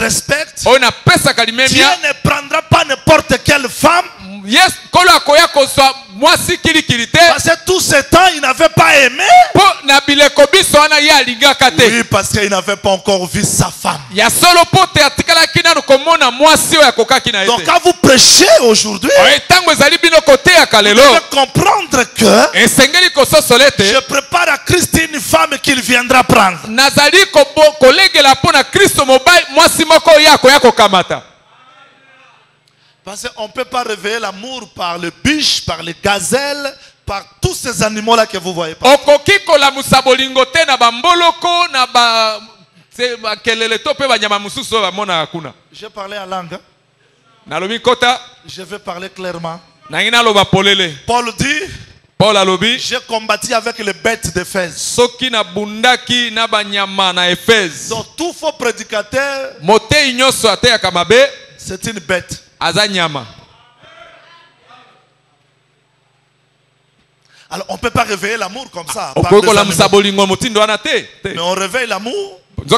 respecte, Dieu ne prendra pas n'importe quelle femme. Yes, parce que tout ce temps, il n'avait pas aimé. Oui, parce qu'il n'avait pas encore vu sa femme. Donc quand vous prêchez aujourd'hui, vous devez comprendre que je prépare à Christ une femme qu'il viendra prendre. Parce qu'on ne peut pas réveiller l'amour par le biche, par les gazelles, par tous ces animaux-là que vous voyez pas. J'ai parlé en langue. Je vais parler clairement. Paul dit, j'ai combattu avec les bêtes d'Éphèse. Donc tout faux prédicateur, c'est une bête. Alors on ne peut pas réveiller l'amour comme ça. Mais on réveille l'amour quand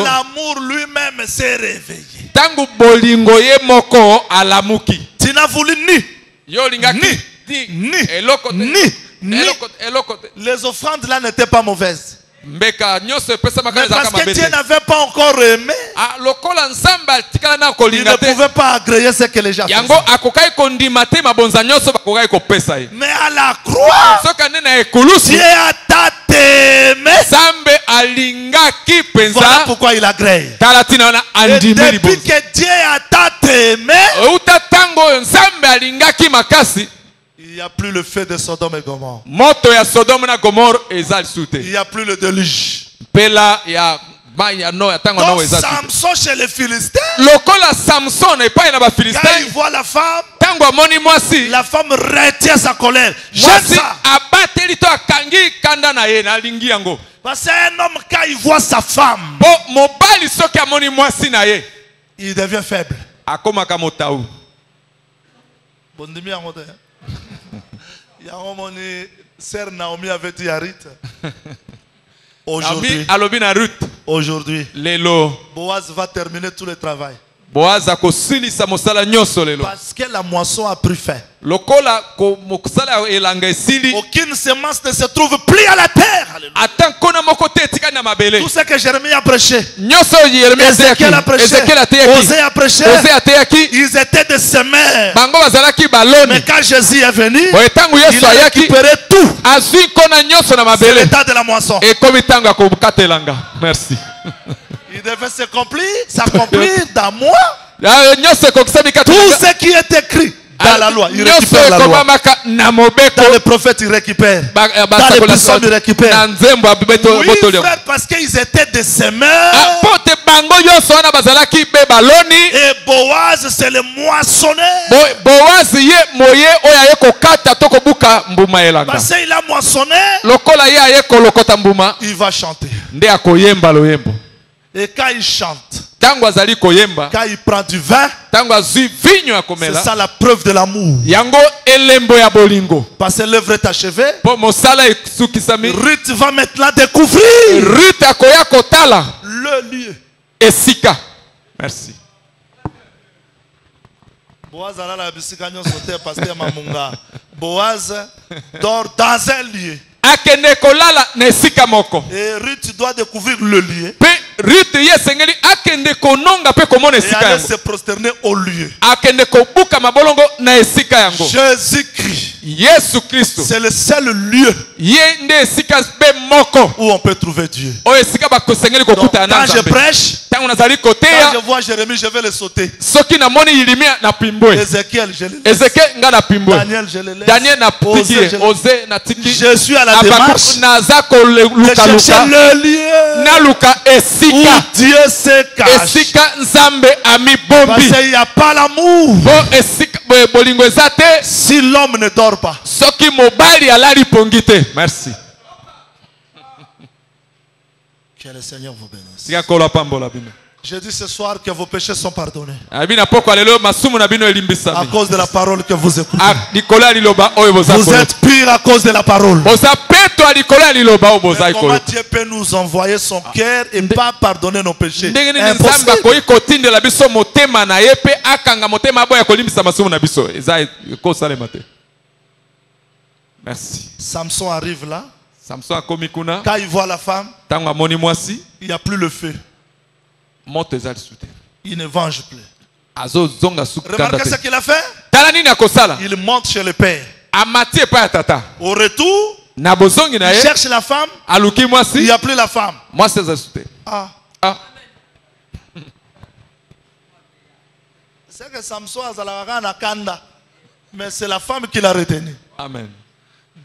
l'amour lui-même s'est réveillé. Tu n'as voulu ni. Les offrandes là n'étaient pas mauvaises. Mais parce que Dieu n'avait pas encore aimé, il ne pouvait pas agréer ce que les gens faisaient. Mais à la croix, Dieu a tant aimé. Voilà pourquoi il agrée. Et depuis que Dieu a tant aimé, il n'y a plus le feu de Sodome et Gomorrhe. Il n'y a plus le déluge. Donc Samson chez les Philistins, quand il voit la femme retient sa colère. J'aime ça. Parce qu'un homme, quand il voit sa femme, il devient faible. Sœur Naomi avait dit à Ruth, aujourd'hui, Boaz va terminer tout le travail. Parce que la moisson a pris fin. Aucune semence ne se trouve plus à la terre. Tout ce que Jérémie a prêché, Ézéchiel a prêché, Osée a prêché, ils étaient des semeurs. Mais quand Jésus est venu, il a récupéré tout. C'est l'état de la moisson. Merci. Il devait s'accomplir dans moi. Tout ce qui est écrit dans la loi, il récupère la loi. Dans les prophètes, il récupère. Dans les psaumes, il récupère. Oui, frère, parce qu'ils étaient des semeurs. Et Boaz, c'est le moissonneur. Parce qu'il a moissonné, il va chanter. Et quand il chante, quand il prend du vin, c'est ça la preuve de l'amour. Parce que l'œuvre est achevée. Ruth va maintenant découvrir le lieu. Merci. Boaz dort dans un lieu. Et Ruth doit découvrir le lieu. Et aller se prosterner au lieu. Jésus-Christ, c'est le seul lieu où on peut trouver Dieu. Donc, quand je prêche, quand je vois Jérémie, je vais le sauter. Ézéchiel, je le laisse. Daniel, je le laisse. Osée, je suis à la démarche de chercher le lieu où Dieu se cache. Parce qu'il n'y a pas l'amour si l'homme ne dort pas. Merci. Que le Seigneur vous bénisse. Je dis ce soir que vos péchés sont pardonnés. À cause de la parole que vous écoutez. Vous êtes pire à cause de la parole. Mais comment Dieu peut nous envoyer son cœur et pas pardonner nos péchés? Impossible. Merci. Samson arrive là. Quand il voit la femme, il n'y a plus le feu. Il ne venge plus. Remarquez ce qu'il a fait. Il monte chez le père. Au retour, il cherche la femme. Il n'y a plus la femme. Ah. C'est que Samson a la kanda. Mais c'est la femme qui l'a retenu. Amen.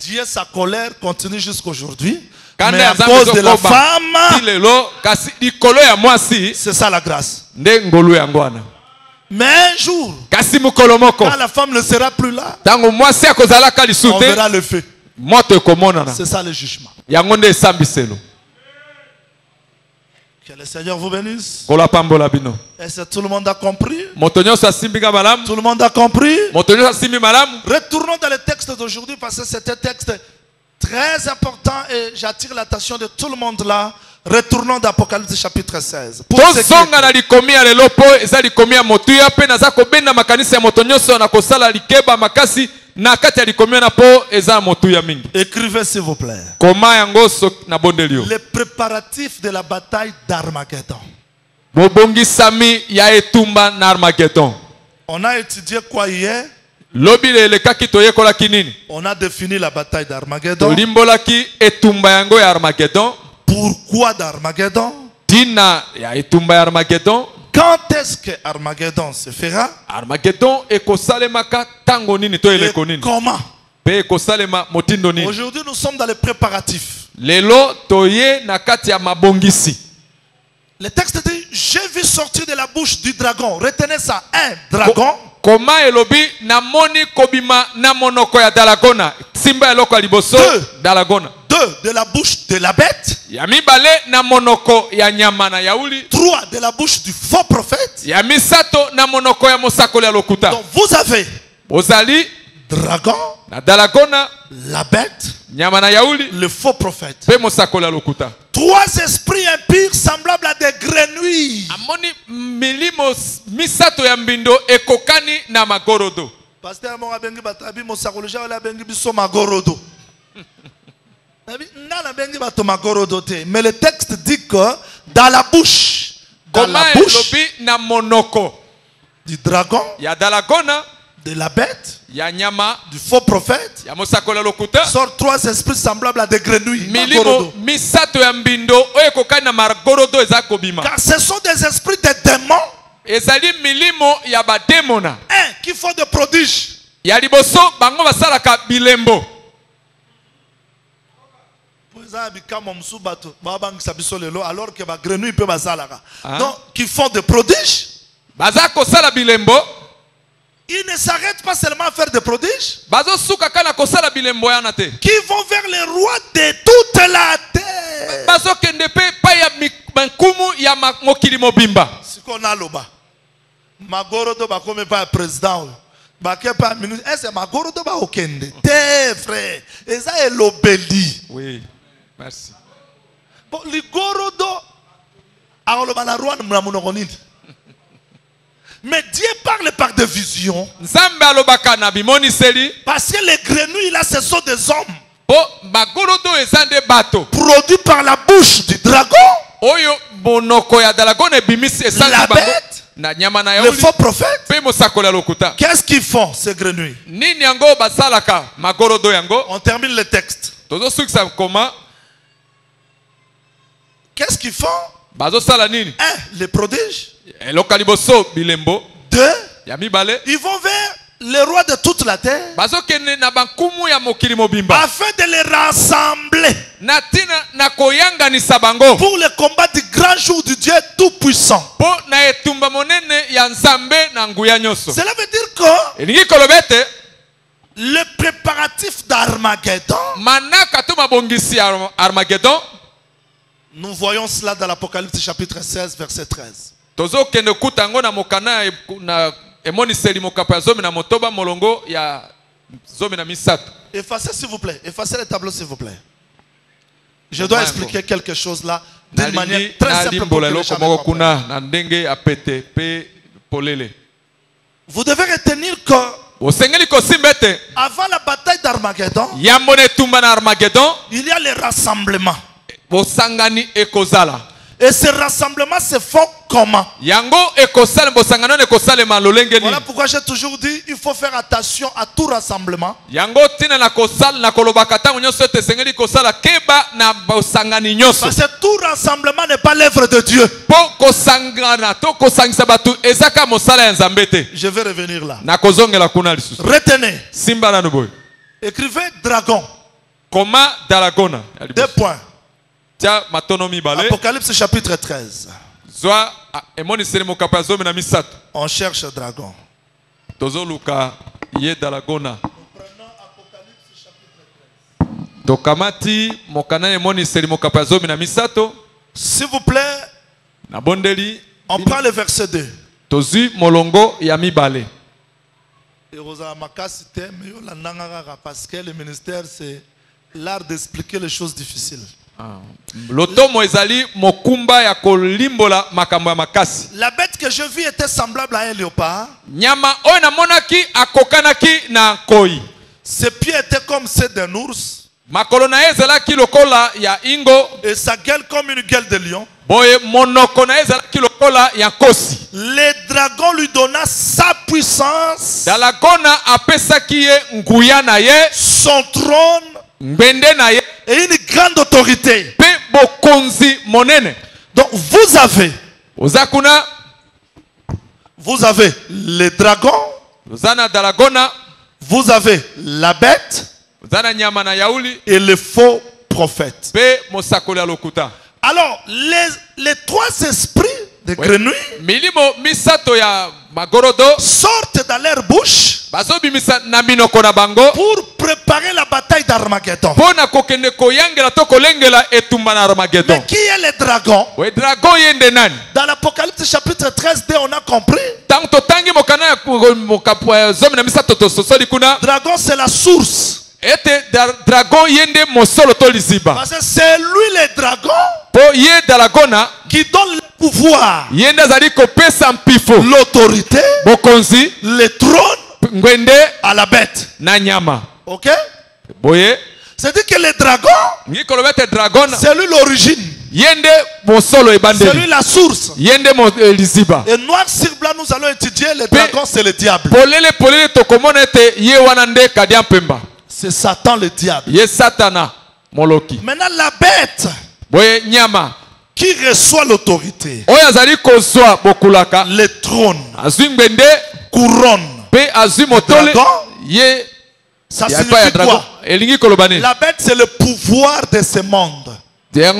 Dieu, sa colère continue jusqu'aujourd'hui. Mais à cause de la femme, c'est ça la grâce. Mais un jour, quand la femme ne sera plus là, on verra le feu. C'est ça le jugement. Que le Seigneur vous bénisse. Est-ce que tout le monde a compris? Tout le monde a compris? Retournons dans le texte d'aujourd'hui parce que c'est un texte très important et j'attire l'attention de tout le monde là. Retournons dans Apocalypse chapitre 16. Écrivez s'il vous plaît. Les préparatifs de la bataille d'Armageddon. On a étudié quoi hier? On a défini la bataille d'Armageddon. Pourquoi d'Armageddon? Quand est-ce que Armageddon se fera? Et comment? Aujourd'hui nous sommes dans les préparatifs. Le texte dit, j'ai vu sortir de la bouche du dragon. Retenez ça, un dragon. Deux de la bouche de la bête. 3 de la bouche du faux prophète. Donc vous avez dragon, la bête, le faux prophète. 3 esprits impurs semblables à des grenouilles. Pasteur Morabengi Batabi Mosakoloja wala bengi biso magorodo. Mais le texte dit que dans la bouche du dragon, de la bête, du faux prophète, sortent 3 esprits semblables à des grenouilles. Car ce sont des esprits de démons. Qui font des prodiges. Alors que ma grenouille peut donc qui font des prodiges. Ils ne s'arrêtent pas seulement à faire des prodiges. Qui vont vers les rois de toute la terre. Ce qu'on a là-bas. Magorodo ba comme pas président. Ba ke pas ministre. Est-ce Magorodo ba okende? T'es frère. Et ça est l'obéli. Oui. Merci. Bon, Ligorodo a le balarouan mnamunogonini. Mais Dieu parle par des visions. Parce que les grenouilles là, ce sont des hommes. Produits par la bouche du dragon. La bête. Le faux prophète. Qu'est-ce qu'ils font ces grenouilles? On termine le texte. Qu'est-ce qu'ils font? 1. Les prodiges. 2. Ils vont vers les rois de toute la terre afin de les rassembler pour le combat du grand jour du Dieu Tout-Puissant. Cela veut dire que le préparatif d'Armageddon, nous voyons cela dans l'Apocalypse chapitre 16 verset 13. tozo kende kutango na mokana na emoni seli mokapa zomi na motoba molongo ya zomi na misato. Effacez s'il vous plaît. Effacez les tableaux s'il vous plaît. Je dois expliquer quelque chose là d'une manière très simple pour que les gens comprennent. Vous devez retenir que avant la bataille d'Armageddon, il y a les rassemblements. Et ces rassemblements se font comment? Voilà pourquoi j'ai toujours dit il faut faire attention à tout rassemblement. Parce que tout rassemblement n'est pas l'œuvre de Dieu. Je vais revenir là. Retenez. Écrivez dragon. 2 points. Apocalypse chapitre 13. On cherche dragon. Nous prenons Apocalypse chapitre 13. S'il vous plaît, on prend le verset 2. Parce que le ministère, c'est l'art d'expliquer les choses difficiles. La bête que je vis était semblable à un léopard. Ses pieds étaient comme ceux d'un ours. Et sa gueule comme une gueule de lion. Le dragon lui donna sa puissance, son trône et une grande autorité. Donc vous avez les dragons, vous avez la bête et les faux prophètes. Alors les 3 esprits de grenouilles sortent dans leur bouche pour préparer la bataille d'Armageddon. Mais qui est le dragon? Dans l'Apocalypse chapitre 13, on a compris. Dragon, c'est la source. Parce que c'est lui le dragon qui donne le pouvoir, l'autorité, le trône à la bête. Ok? C'est-à-dire que le dragon, c'est lui l'origine. C'est lui la source. Et noir sur blanc, nous allons étudier le dragon, c'est le diable. C'est Satan le diable. Maintenant la bête qui reçoit l'autorité, le trône, couronne, dragon, ça signifie quoi? La bête c'est le pouvoir de ce monde. Et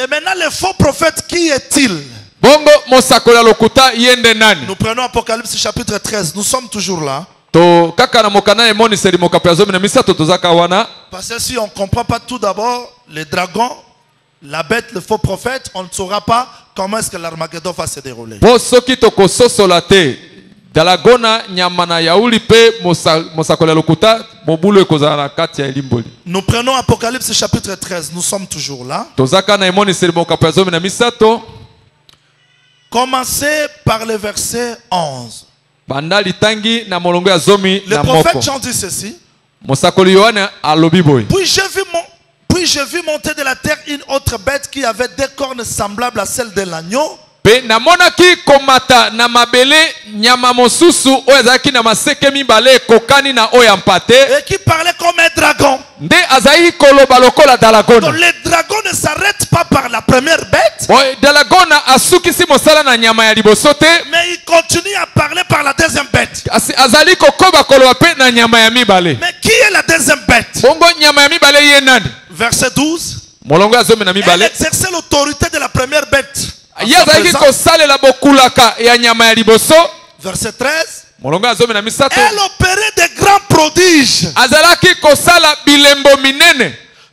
maintenant le faux prophète, qui est-il? Nous prenons Apocalypse chapitre 13. Nous sommes toujours là. Parce que si on ne comprend pas tout d'abord les dragons, la bête, le faux prophète, on ne saura pas comment est-ce que l'Armageddon va se dérouler. Nous prenons Apocalypse chapitre 13. Nous sommes toujours là. Commencez par le verset 11. Le prophète Jean dit ceci. Puis j'ai vu monter de la terre une autre bête qui avait 2 cornes semblables à celles de l'agneau. Et qui parlait comme un dragon. Donc le dragon ne s'arrête pas par la première bête, mais il continue à parler par la deuxième bête. Mais qui est la deuxième bête? Verset 12. Elle exerçait l'autorité de la première bête. Verset 13. Elle opérait de grands prodiges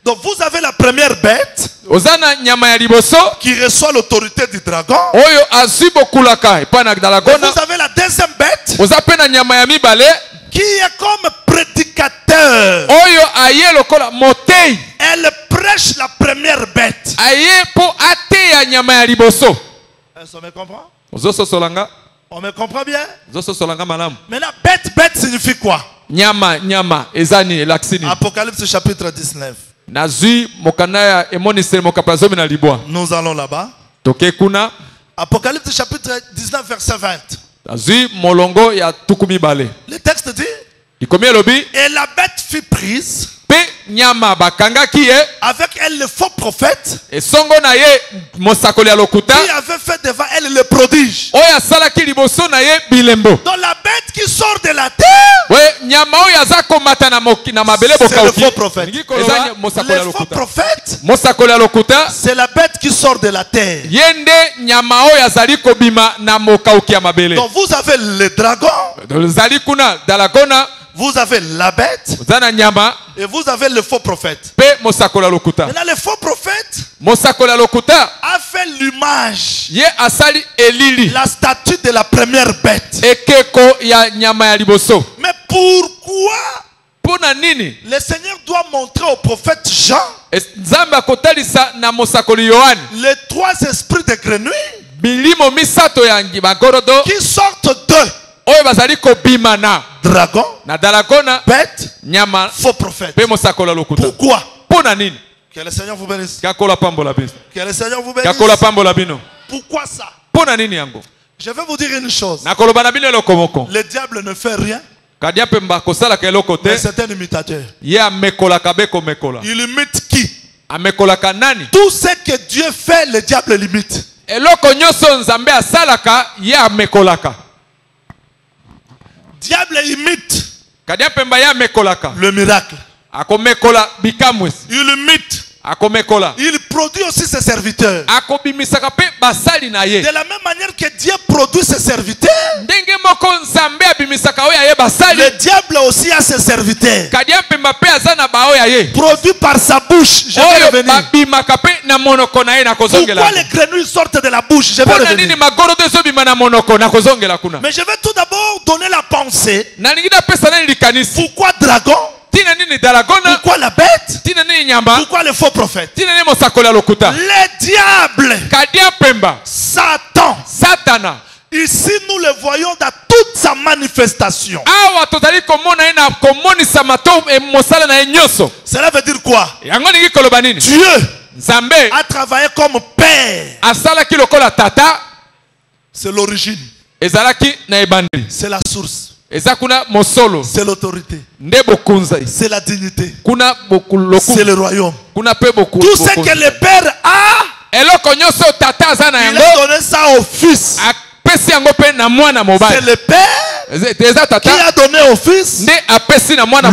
Donc vous avez la première bête ozana nyama ya liboso qui reçoit l'autorité du dragon. Oyo azibokulaka epana dalagona. Vous avez la deuxième bête Ozapena nyama ya mibale qui est comme prédicateur. Oyo aye lokola motei. Elle prêche la première bête. Aye po ate ya nyama ya liboso. Est-ce qu'on me comprend? Ozoso solanga. On me comprend bien? Ozoso solanga malamu. Maintenant, bête signifie quoi? Nyama ezani elaksini. Apocalypse chapitre 19. Nazui mokanaya emonisele mokapazomi na libwa. Nous allons là-bas. Toke kuna. Apocalypse chapitre 19 verset 20. Nazui molongo ya tukumi bale. Le texte dit. Ikomi lobi. Et la bête fut prise. Pe nyama bakanga kiye. Avec elle le faux prophète. Et songo na ye mosakoli ya lokuta. Qui avait fait devant elle le prodige. Oya salaki liboso na ye bilembo. Dans la bête qui sort de la terre. We nyama oya zako mata na mabele boka. C'est le faux prophète. Le faux prophète. Mosakoli ya lokuta. C'est la bête qui sort de la terre. Yende nyama oya zali kobima na mokauki ya mabele. Donc vous avez le dragon. Zali kuna dalagona. Vous avez la bête. Zana nyama. Et vous avez le faux prophète. Pe mosakola lokuta. Maintenant le faux prophète mosakola lokuta a fait l'image. Ye asali elili. La statue de la première bête. Ekeko ya nyama ya liboso. Mais pourquoi pona nini le Seigneur doit montrer au prophète Jean Nzamba kotalisa na mosakoli Yohani les trois esprits de grenouille bilimo misato ya ngibagorodo qui sortent d'eux? Oyo bazali kobima na dragon, na dalagona, bête, nyama, faux prophète. Pourquoi? Pona nini? Que le Seigneur vous bénisse. Que le Seigneur vous bénisse. Pourquoi ça? Pona nini yango? Je vais vous dire une chose. Le diable ne fait rien. Mais c'est un imitateur. Il imite qui? Tout ce que Dieu fait, le diable l'imite. Diable imite le miracle. Il imite. Il produit aussi ses serviteurs. De la même manière que Dieu produit ses serviteurs, le diable aussi a ses serviteurs. Produit par sa bouche. Je vais revenir. Pourquoi les grenouilles sortent de la bouche? Je vais revenir. Mais je vais tout d'abord donner la pensée. Pourquoi dragon? Pourquoi la bête? Pourquoi le faux prophète? Le diable, Satan, ici nous le voyons dans toute sa manifestation. Cela veut dire quoi? Dieu a travaillé comme père. C'est l'origine. C'est la source. C'est l'autorité. C'est la dignité. C'est le royaume. Tout ce que le Père a, il a donné ça au Fils. C'est le Père qui a donné au Fils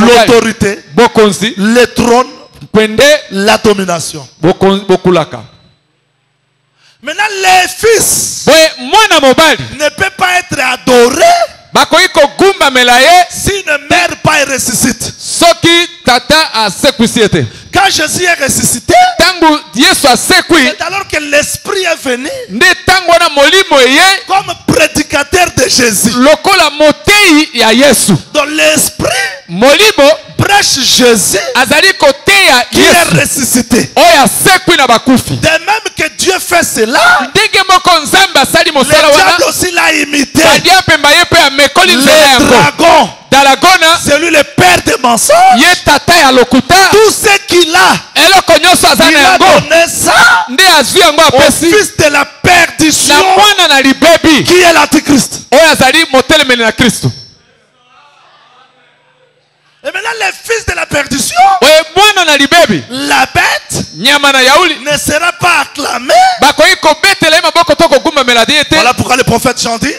l'autorité, le trône, la domination. Maintenant, le Fils ne peut pas être adoré s'il ne meurt pas et ressuscite. Quand Jésus est ressuscité, c'est alors que l'Esprit est venu comme prédicateur de Jésus. Dans l'Esprit prêche Jésus qui est ressuscité. De même que Dieu fait cela, le diable aussi l'a imité. Le dragon, c'est lui le père des mensonges. Tout ce qu'il a, il a donné ça au fils de la perdition qui est l'Antichrist. Et maintenant le fils de la perdition, la bête, ne sera pas acclamé. Voilà pourquoi le prophète Jean dit,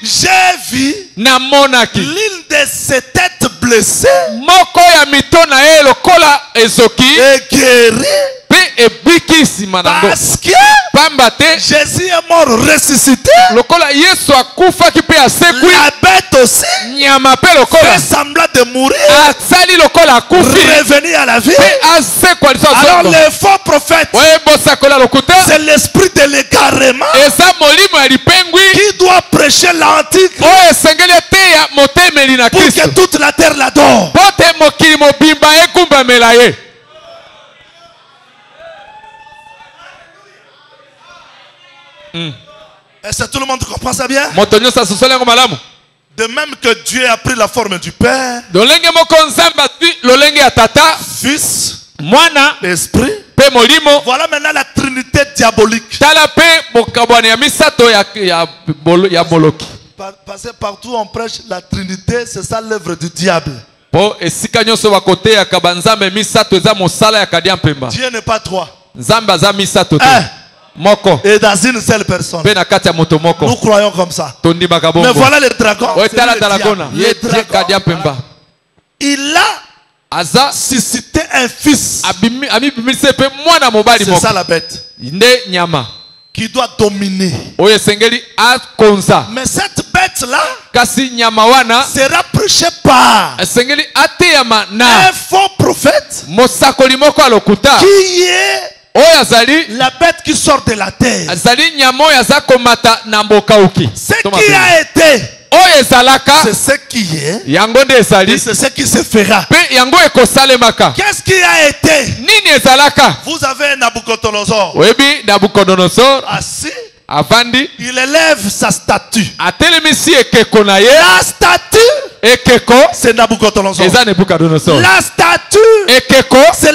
j'ai vu l'une de ses têtes blessées et guérie Parce que Jésus est mort ressuscité. La bête aussi fait semblant de mourir, revenir à la vie. Alors les faux prophètes, c'est l'esprit de l'égarement qui doit prêcher l'antique pour que toute la terre l'adore. Est-ce que tout le monde comprend ça bien? De même que Dieu a pris la forme du Père, Fils, Esprit. Voilà maintenant la Trinité diabolique. Parce que partout on prêche la Trinité, c'est ça l'œuvre du diable. Dieu n'est pas trois. Et dans une seule personne. Nous croyons comme ça. Mais voilà le dragon. Il a suscité un fils. C'est ça la bête. Qui doit dominer. Mais cette bête-là sera prêchée par un faux prophète qui est la bête qui sort de la terre. Ce qui a été, c'est ce qui est, et c'est ce qui se fera. Qu'est-ce qui a été? Vous avez Nabucodonosor assis. Il élève sa statue. La statue, c'est Nabucodonosor. La statue, c'est